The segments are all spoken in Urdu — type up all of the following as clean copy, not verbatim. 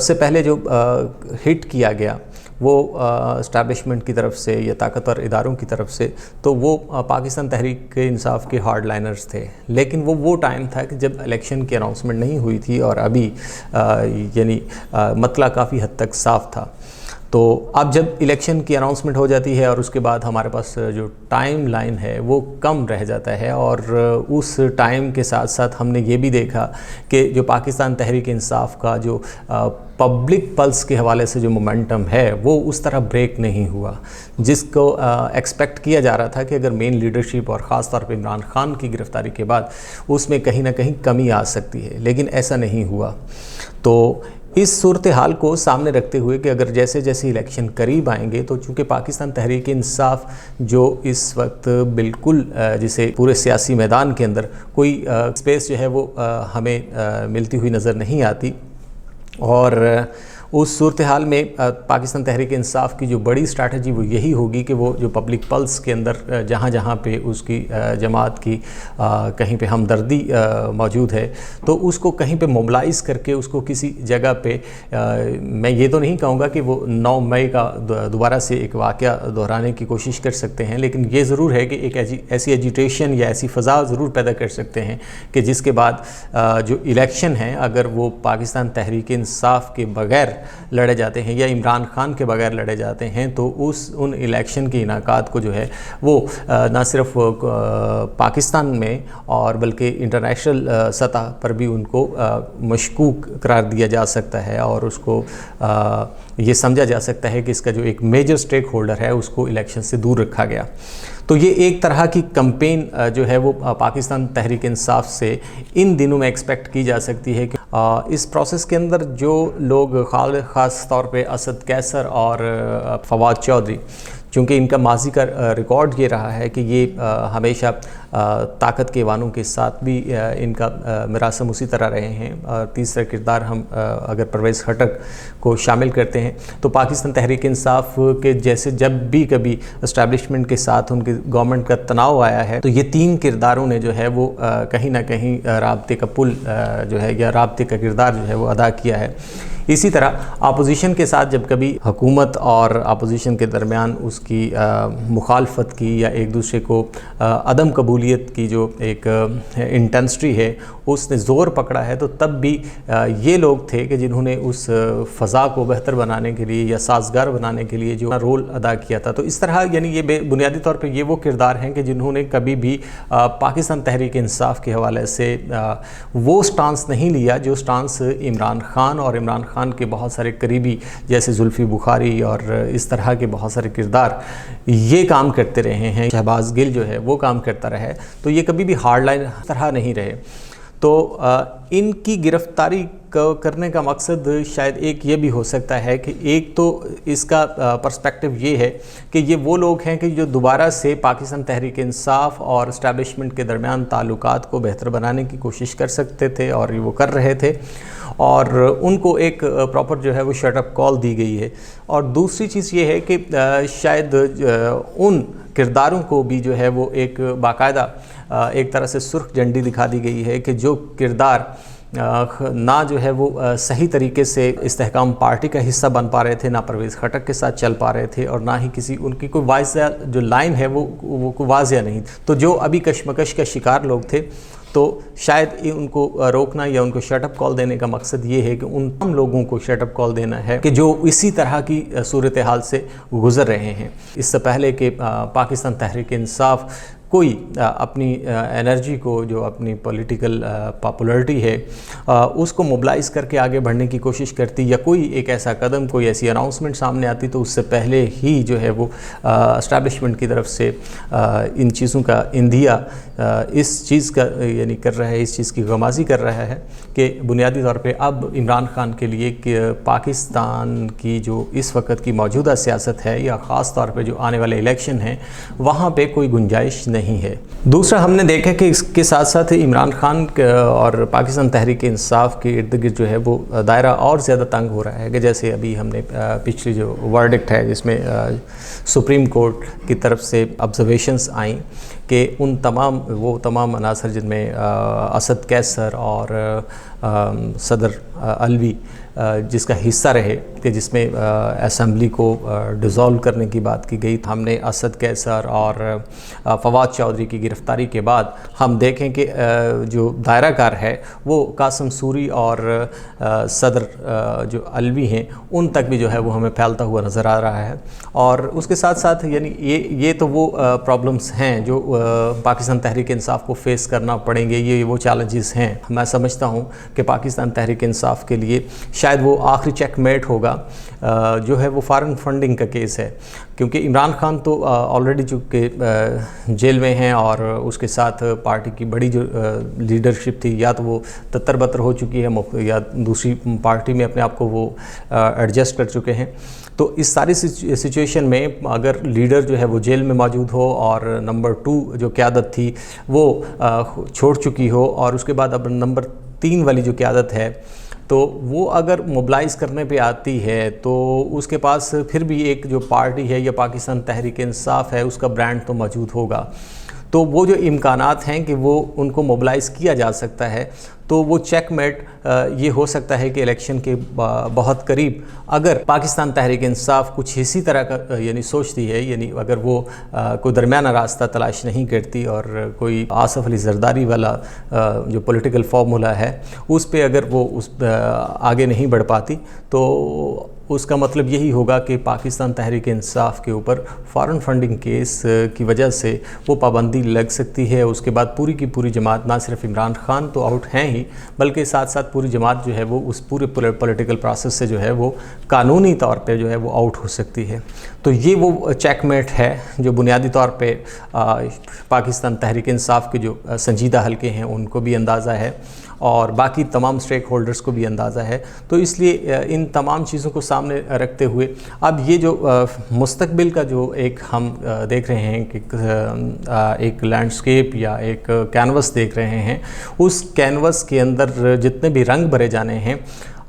سے پہلے جو ہٹ کیا گیا وہ اسٹیبلشمنٹ کی طرف سے یا طاقتور اداروں کی طرف سے، تو وہ پاکستان تحریک انصاف کے ہارڈ لائنرز تھے. لیکن وہ ٹائم تھا کہ جب الیکشن کی اناؤنسمنٹ نہیں ہوئی تھی اور ابھی یعنی مطلع کافی حد تک صاف تھا. تو اب جب الیکشن کی اناؤنسمنٹ ہو جاتی ہے اور اس کے بعد ہمارے پاس جو ٹائم لائن ہے وہ کم رہ جاتا ہے، اور اس ٹائم کے ساتھ ساتھ ہم نے یہ بھی دیکھا کہ جو پاکستان تحریک انصاف کا جو پبلک پلس کے حوالے سے جو مومنٹم ہے وہ اس طرح بریک نہیں ہوا جس کو ایکسپیکٹ کیا جا رہا تھا کہ اگر مین لیڈرشپ اور خاص طور پہ عمران خان کی گرفتاری کے بعد اس میں کہیں نہ کہیں کمی آ سکتی ہے، لیکن ایسا نہیں ہوا. تو اس صورتحال کو سامنے رکھتے ہوئے کہ اگر جیسے جیسے الیکشن قریب آئیں گے تو چونکہ پاکستان تحریک انصاف جو اس وقت بالکل جسے پورے سیاسی میدان کے اندر کوئی سپیس جو ہے وہ ہمیں ملتی ہوئی نظر نہیں آتی، اور اس صورتحال میں پاکستان تحریک انصاف کی جو بڑی اسٹریٹجی وہ یہی ہوگی کہ وہ جو پبلک پلس کے اندر جہاں جہاں پہ اس کی جماعت کی کہیں پہ ہمدردی موجود ہے تو اس کو کہیں پہ موبلائز کر کے اس کو کسی جگہ پہ، میں یہ تو نہیں کہوں گا کہ وہ 9 مئی کا دوبارہ سے ایک واقعہ دہرانے کی کوشش کر سکتے ہیں، لیکن یہ ضرور ہے کہ ایک ایسی ایجیٹیشن یا ایسی فضا ضرور پیدا کر سکتے ہیں کہ جس کے بعد جو الیکشن ہیں اگر وہ پاکستان تحریک انصاف کے بغیر لڑے جاتے ہیں یا عمران خان کے بغیر لڑے جاتے ہیں تو ان الیکشن کے انعقاد کو جو ہے وہ نہ صرف پاکستان میں اور بلکہ انٹرنیشنل سطح پر بھی ان کو مشکوک قرار دیا جا سکتا ہے، اور اس کو یہ سمجھا جا سکتا ہے کہ اس کا جو ایک میجر سٹیک ہولڈر ہے اس کو الیکشن سے دور رکھا گیا. تو یہ ایک طرح کی کمپین جو ہے وہ پاکستان تحریک انصاف سے ان دنوں میں ایکسپیکٹ کی جا سکتی ہے کہ اس پروسیس کے اندر جو لوگ خاص طور پہ اسد کیسر اور فواد چودھری، چونکہ ان کا ماضی کا ریکارڈ یہ رہا ہے کہ یہ ہمیشہ طاقت کے وانوں کے ساتھ بھی ان کا مراسم اسی طرح رہے ہیں. تیسرا کردار ہم اگر پرویز خٹک کو شامل کرتے ہیں تو پاکستان تحریک انصاف کے جیسے جب بھی کبھی اسٹیبلشمنٹ کے ساتھ ان کی گورنمنٹ کا تناؤ آیا ہے تو یہ 3 کرداروں نے جو ہے وہ کہیں نہ کہیں رابطے کا پل جو ہے یا رابطے کا کردار جو ہے وہ ادا کیا ہے. اسی طرح اپوزیشن کے ساتھ جب کبھی حکومت اور اپوزیشن کے درمیان اس کی مخالفت کی یا ایک دوسرے کو عدم قبولیت کی جو ایک انٹینسٹی ہے اس نے زور پکڑا ہے تو تب بھی یہ لوگ تھے کہ جنہوں نے اس فضا کو بہتر بنانے کے لیے یا سازگار بنانے کے لیے جو رول ادا کیا تھا. تو اس طرح یعنی یہ بنیادی طور پہ یہ وہ کردار ہیں کہ جنہوں نے کبھی بھی پاکستان تحریک انصاف کے حوالے سے وہ سٹانس نہیں لیا جو سٹانس عمران خان اور عمران خان کے بہت سارے قریبی جیسے زلفی بخاری اور اس طرح کے بہت سارے کردار یہ کام کرتے رہے ہیں. شہباز گل جو ہے وہ کام کرتا رہا ہے، تو یہ کبھی بھی ہارڈ لائن طرح نہیں رہے. تو ان کی گرفتاری کرنے کا مقصد شاید ایک یہ بھی ہو سکتا ہے کہ ایک تو اس کا پرسپیکٹو یہ ہے کہ یہ وہ لوگ ہیں کہ جو دوبارہ سے پاکستان تحریک انصاف اور اسٹیبلشمنٹ کے درمیان تعلقات کو بہتر بنانے کی کوشش کر سکتے تھے اور وہ کر رہے تھے، اور ان کو ایک پراپر جو ہے وہ شٹ اپ کال دی گئی ہے. اور دوسری چیز یہ ہے کہ شاید ان کرداروں کو بھی جو ہے وہ ایک باقاعدہ ایک طرح سے سرخ جھنڈی دکھا دی گئی ہے کہ جو کردار نہ جو ہے وہ صحیح طریقے سے استحکام پارٹی کا حصہ بن پا رہے تھے، نہ پرویز خٹک کے ساتھ چل پا رہے تھے، اور نہ ہی کسی ان کی کوئی واضح جو لائن ہے وہ واضح نہیں. تو جو ابھی کشمکش کا شکار لوگ تھے تو شاید ان کو روکنا یا ان کو شٹ اپ کال دینے کا مقصد یہ ہے کہ ان تمام لوگوں کو شٹ اپ کال دینا ہے کہ جو اسی طرح کی صورتحال سے گزر رہے ہیں. اس سے پہلے کہ پاکستان تحریک انصاف کوئی اپنی انرجی کو جو اپنی پولیٹیکل پاپولرٹی ہے اس کو موبلائز کر کے آگے بڑھنے کی کوشش کرتی یا کوئی ایک ایسا قدم کوئی ایسی اناؤنسمنٹ سامنے آتی تو اس سے پہلے ہی جو ہے وہ اسٹیبلشمنٹ کی طرف سے ان چیزوں کا اندیا اس چیز کا یعنی کر رہا ہے، اس چیز کی غمازی کر رہا ہے کہ بنیادی طور پہ اب عمران خان کے لیے کہ پاکستان کی جو اس وقت کی موجودہ سیاست ہے یا خاص طور پہ جو آنے والے الیکشن ہیں وہاں پہ کوئی گنجائش نہیں ہے. دوسرا ہم نے دیکھا کہ اس کے ساتھ ساتھ عمران خان اور پاکستان تحریک انصاف کے ارد گرد جو ہے وہ دائرہ اور زیادہ تنگ ہو رہا ہے کہ جیسے ابھی ہم نے پچھلی جو ورڈکٹ ہے جس میں سپریم کورٹ کی طرف سے آبزرویشنز آئیں کہ ان تمام عناصر جن میں اسد کیسر اور صدر علوی جس کا حصہ رہے کہ جس میں اسمبلی کو ڈیزالو کرنے کی بات کی گئی. ہم نے اسد قیصر اور فواد چودھری کی گرفتاری کے بعد ہم دیکھیں کہ جو دائرہ کار ہے وہ قاسم سوری اور صدر جو علوی ہیں ان تک بھی جو ہے وہ ہمیں پھیلتا ہوا نظر آ رہا ہے. اور اس کے ساتھ ساتھ یعنی یہ تو وہ پرابلمز ہیں جو پاکستان تحریک انصاف کو فیس کرنا پڑیں گے. یہ وہ چیلنجز ہیں. میں سمجھتا ہوں کہ پاکستان تحریک انصاف کے لیے شاید وہ آخری چیک میٹ ہوگا جو ہے وہ فارن فنڈنگ کا کیس ہے, کیونکہ عمران خان تو آلریڈی چونکہ جیل میں ہیں اور اس کے ساتھ پارٹی کی بڑی جو لیڈرشپ تھی یا تو وہ تتر بتر ہو چکی ہے یا دوسری پارٹی میں اپنے آپ کو وہ ایڈجسٹ کر چکے ہیں. تو اس ساری سچویشن میں اگر لیڈر جو ہے وہ جیل میں موجود ہو اور نمبر 2 جو قیادت تھی وہ چھوڑ چکی ہو اور اس کے بعد اب نمبر 3 والی جو قیادت ہے تو وہ اگر موبلائز کرنے پہ آتی ہے تو اس کے پاس پھر بھی ایک جو پارٹی ہے یا پاکستان تحریک انصاف ہے اس کا برانڈ تو موجود ہوگا. تو وہ جو امکانات ہیں کہ وہ ان کو موبلائز کیا جا سکتا ہے تو وہ چیک میٹ یہ ہو سکتا ہے کہ الیکشن کے بہت قریب اگر پاکستان تحریک انصاف کچھ اسی طرح کا یعنی سوچتی ہے, یعنی اگر وہ کوئی درمیانہ راستہ تلاش نہیں کرتی اور کوئی آصف علی زرداری والا جو پولیٹیکل فارمولا ہے اس پہ اگر وہ آگے نہیں بڑھ پاتی تو اس کا مطلب یہی ہوگا کہ پاکستان تحریک انصاف کے اوپر فارن فنڈنگ کیس کی وجہ سے وہ پابندی لگ سکتی ہے. اس کے بعد پوری کی پوری جماعت, نہ صرف عمران خان تو آؤٹ ہیں ہی بلکہ ساتھ ساتھ پوری جماعت جو ہے وہ اس پورے پولیٹیکل پروسیس سے جو ہے وہ قانونی طور پہ جو ہے وہ آؤٹ ہو سکتی ہے. تو یہ وہ چیک میٹ ہے جو بنیادی طور پہ پاکستان تحریک انصاف کے جو سنجیدہ حلقے ہیں ان کو بھی اندازہ ہے اور باقی تمام سٹیک ہولڈرز کو بھی اندازہ ہے. تو اس لیے ان تمام چیزوں کو سامنے رکھتے ہوئے اب یہ جو مستقبل کا جو ایک ہم دیکھ رہے ہیں کہ ایک لینڈسکیپ یا ایک کینوس دیکھ رہے ہیں, اس کینوس کے اندر جتنے بھی رنگ بھرے جانے ہیں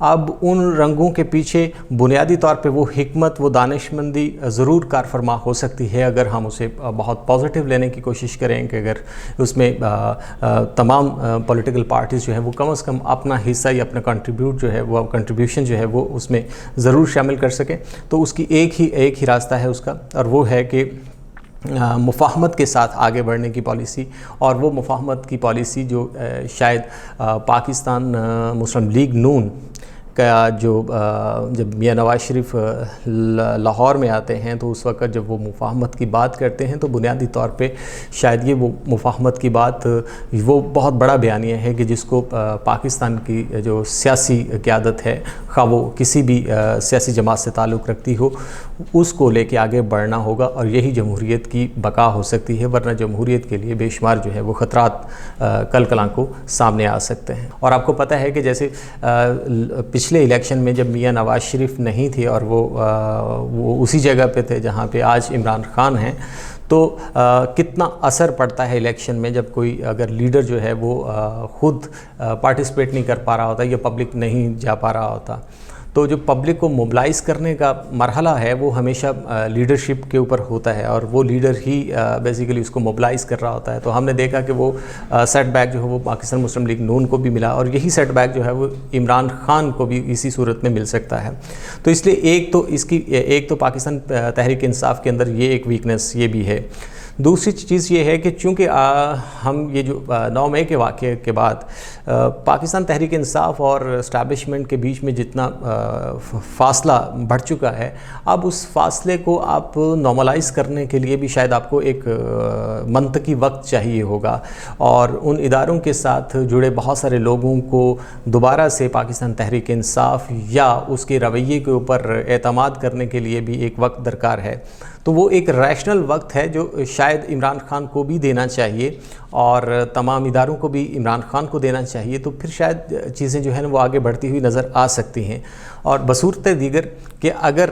اب ان رنگوں کے پیچھے بنیادی طور پہ وہ حکمت, وہ دانشمندی ضرور کار فرما ہو سکتی ہے اگر ہم اسے بہت پازیٹیو لینے کی کوشش کریں کہ اگر اس میں تمام پولیٹیکل پارٹیز جو ہیں وہ کم از کم اپنا حصہ یا اپنا کنٹریبیوشن جو ہے وہ اس میں ضرور شامل کر سکیں. تو اس کی ایک ہی راستہ ہے اس کا, اور وہ ہے کہ مفاہمت کے ساتھ آگے بڑھنے کی پالیسی. اور وہ مفاہمت کی پالیسی جو شاید پاکستان مسلم لیگ نون کا جب میاں نواز شریف لاہور میں آتے ہیں تو اس وقت جب وہ مفاہمت کی بات کرتے ہیں تو بنیادی طور پہ شاید یہ وہ مفاہمت کی بات وہ بہت بڑا بیانیہ ہے کہ جس کو پاکستان کی جو سیاسی قیادت ہے خواہ وہ کسی بھی سیاسی جماعت سے تعلق رکھتی ہو اس کو لے کے آگے بڑھنا ہوگا, اور یہی جمہوریت کی بقا ہو سکتی ہے. ورنہ جمہوریت کے لیے بے شمار جو ہے وہ خطرات کل کلاں کو سامنے آ سکتے ہیں. اور آپ کو پتہ ہے کہ جیسے پچھلے الیکشن میں جب میاں نواز شریف نہیں تھے اور وہ اسی جگہ پہ تھے جہاں پہ آج عمران خان ہیں, تو کتنا اثر پڑتا ہے الیکشن میں جب کوئی اگر لیڈر جو ہے وہ خود پارٹیسپیٹ نہیں کر پا رہا ہوتا یا پبلک نہیں جا پا رہا ہوتا. تو جو پبلک کو موبلائز کرنے کا مرحلہ ہے وہ ہمیشہ لیڈرشپ کے اوپر ہوتا ہے, اور وہ لیڈر ہی بیسیکلی اس کو موبلائز کر رہا ہوتا ہے. تو ہم نے دیکھا کہ وہ سیٹ بیک جو ہے وہ پاکستان مسلم لیگ نون کو بھی ملا, اور یہی سیٹ بیک جو ہے وہ عمران خان کو بھی اسی صورت میں مل سکتا ہے. تو اس لیے ایک تو پاکستان تحریک انصاف کے اندر یہ ایک ویکنس یہ بھی ہے. دوسری چیز یہ ہے کہ چونکہ ہم یہ جو 9 مئی کے واقعے کے بعد پاکستان تحریک انصاف اور اسٹیبلشمنٹ کے بیچ میں جتنا فاصلہ بڑھ چکا ہے, اب اس فاصلے کو آپ نارملائز کرنے کے لیے بھی شاید آپ کو ایک منطقی وقت چاہیے ہوگا, اور ان اداروں کے ساتھ جڑے بہت سارے لوگوں کو دوبارہ سے پاکستان تحریک انصاف یا اس کے رویے کے اوپر اعتماد کرنے کے لیے بھی ایک وقت درکار ہے. تو وہ ایک ریشنل وقت ہے جو شاید عمران خان کو بھی دینا چاہیے اور تمام اداروں کو بھی عمران خان کو دینا چاہیے. تو پھر شاید چیزیں جو ہیں وہ آگے بڑھتی ہوئی نظر آ سکتی ہیں. اور بصورت دیگر کہ اگر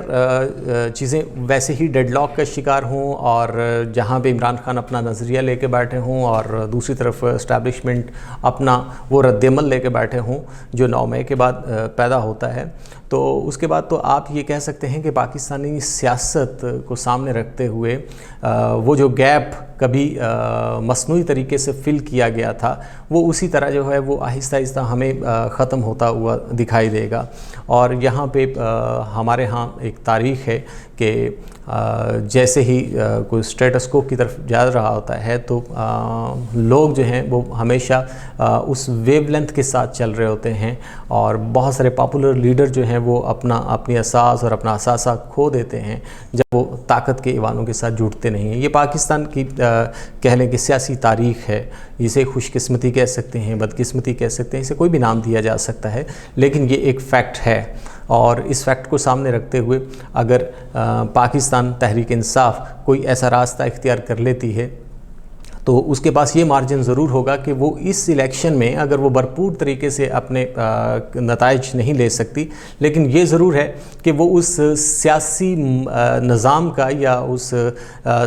چیزیں ویسے ہی ڈیڈ لاک کا شکار ہوں اور جہاں پہ عمران خان اپنا نظریہ لے کے بیٹھے ہوں اور دوسری طرف اسٹیبلشمنٹ اپنا وہ رد عمل لے کے بیٹھے ہوں جو 9 مئی کے بعد پیدا ہوتا ہے, تو اس کے بعد تو آپ یہ کہہ سکتے ہیں کہ پاکستانی سیاست کو سامنے رکھتے ہوئے وہ جو گیپ کبھی مصنوعی طریقے سے فل کیا گیا تھا، وہ اسی طرح جو ہے وہ آہستہ آہستہ ہمیں ختم ہوتا ہوا دکھائی دے گا۔ اور یہاں پہ ہمارے ہاں ایک تاریخ ہے کہ جیسے ہی کوئی سٹیٹس کو کی طرف جا رہا ہوتا ہے تو لوگ جو ہیں وہ ہمیشہ اس ویو لینتھ کے ساتھ چل رہے ہوتے ہیں، اور بہت سارے پاپولر لیڈر جو ہیں وہ اپنی اساس اور اپنا اثاثہ کھو دیتے ہیں جب وہ طاقت کے ایوانوں کے ساتھ جڑتے نہیں ہیں۔ یہ پاکستان کی کہہ لیں کہ سیاسی تاریخ ہے، اسے خوش قسمتی کہہ سکتے ہیں، بدقسمتی کہہ سکتے ہیں، اسے کوئی بھی نام دیا جا سکتا ہے، لیکن یہ ایک فیکٹ ہے۔ اور اس فیکٹ کو سامنے رکھتے ہوئے اگر پاکستان تحریک انصاف کوئی ایسا راستہ اختیار کر لیتی ہے تو اس کے پاس یہ مارجن ضرور ہوگا کہ وہ اس الیکشن میں اگر وہ بھرپور طریقے سے اپنے نتائج نہیں لے سکتی، لیکن یہ ضرور ہے کہ وہ اس سیاسی نظام کا یا اس